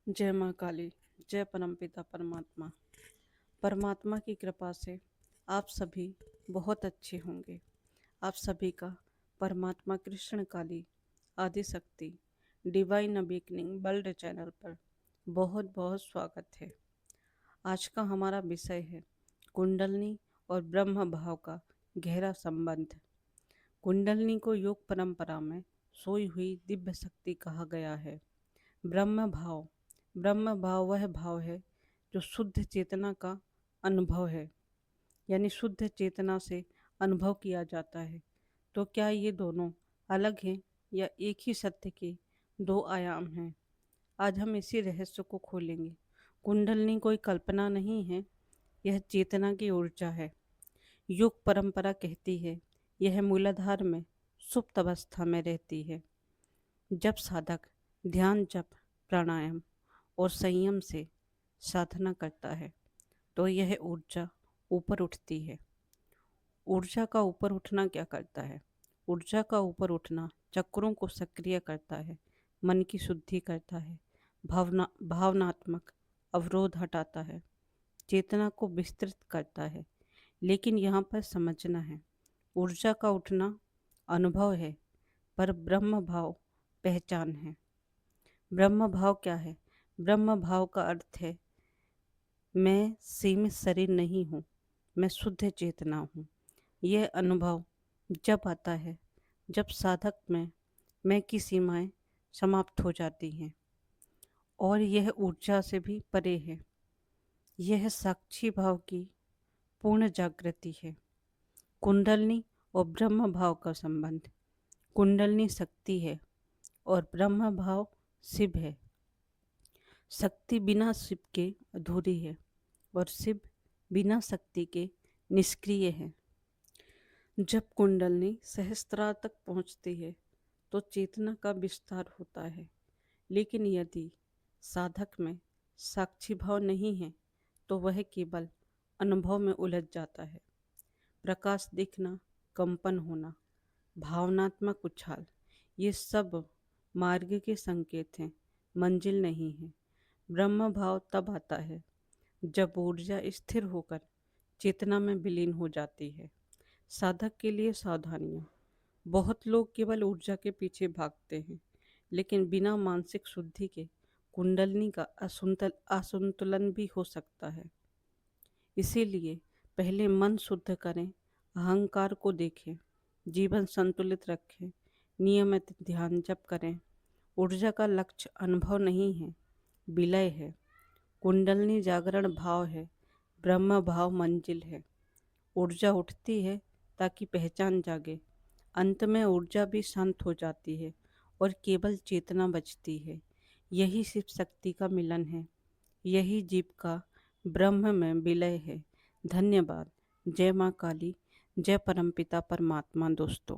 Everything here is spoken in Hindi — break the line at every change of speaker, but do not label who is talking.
जय माँ काली। जय परमपिता परमात्मा। परमात्मा की कृपा से आप सभी बहुत अच्छे होंगे। आप सभी का परमात्मा कृष्ण काली आदि शक्ति डिवाइन अवेकनिंग वर्ल्ड चैनल पर बहुत बहुत स्वागत है। आज का हमारा विषय है कुंडलनी और ब्रह्म भाव का गहरा संबंध। कुंडलनी को योग परंपरा में सोई हुई दिव्य शक्ति कहा गया है। ब्रह्म भाव वह भाव है जो शुद्ध चेतना का अनुभव है, यानी शुद्ध चेतना से अनुभव किया जाता है। तो क्या ये दोनों अलग हैं या एक ही सत्य के दो आयाम हैं? आज हम इसी रहस्य को खोलेंगे। कुंडलनी कोई कल्पना नहीं है, यह चेतना की ऊर्जा है। योग परंपरा कहती है यह मूलाधार में सुप्त अवस्था में रहती है। जब साधक ध्यान, जप, प्राणायाम और संयम से साधना करता है तो यह ऊर्जा ऊपर उठती है। ऊर्जा का ऊपर उठना क्या करता है? ऊर्जा का ऊपर उठना चक्रों को सक्रिय करता है, मन की शुद्धि करता है, भावनात्मक अवरोध हटाता है, चेतना को विस्तृत करता है। लेकिन यहाँ पर समझना है, ऊर्जा का उठना अनुभव है, पर ब्रह्म भाव पहचान है। ब्रह्म भाव क्या है? ब्रह्म भाव का अर्थ है मैं सीमित शरीर नहीं हूँ, मैं शुद्ध चेतना हूँ। यह अनुभव जब आता है जब साधक में मैं की सीमाएं समाप्त हो जाती हैं और यह ऊर्जा से भी परे है। यह साक्षी भाव की पूर्ण जागृति है। कुंडलनी और ब्रह्म भाव का संबंध। कुंडलनी शक्ति है और ब्रह्म भाव शिव है। शक्ति बिना शिव के अधूरी है और शिव बिना शक्ति के निष्क्रिय है। जब कुंडलनी सहस्त्रार तक पहुंचती है तो चेतना का विस्तार होता है, लेकिन यदि साधक में साक्षी भाव नहीं है तो वह केवल अनुभव में उलझ जाता है। प्रकाश दिखना, कंपन होना, भावनात्मक उछाल, ये सब मार्ग के संकेत हैं, मंजिल नहीं है। ब्रह्म भाव तब आता है जब ऊर्जा स्थिर होकर चेतना में विलीन हो जाती है। साधक के लिए सावधानियाँ। बहुत लोग केवल ऊर्जा के पीछे भागते हैं, लेकिन बिना मानसिक शुद्धि के कुंडलनी का असंतुलन भी हो सकता है। इसीलिए पहले मन शुद्ध करें, अहंकार को देखें, जीवन संतुलित रखें, नियमित ध्यान जप करें। ऊर्जा का लक्ष्य अनुभव नहीं है, विलय है। कुंडलनी जागरण भाव है, ब्रह्म भाव मंजिल है। ऊर्जा उठती है ताकि पहचान जागे। अंत में ऊर्जा भी शांत हो जाती है और केवल चेतना बचती है। यही शिव शक्ति का मिलन है, यही जीव का ब्रह्म में विलय है। धन्यवाद। जय माँ काली, जय परमपिता परमात्मा दोस्तों।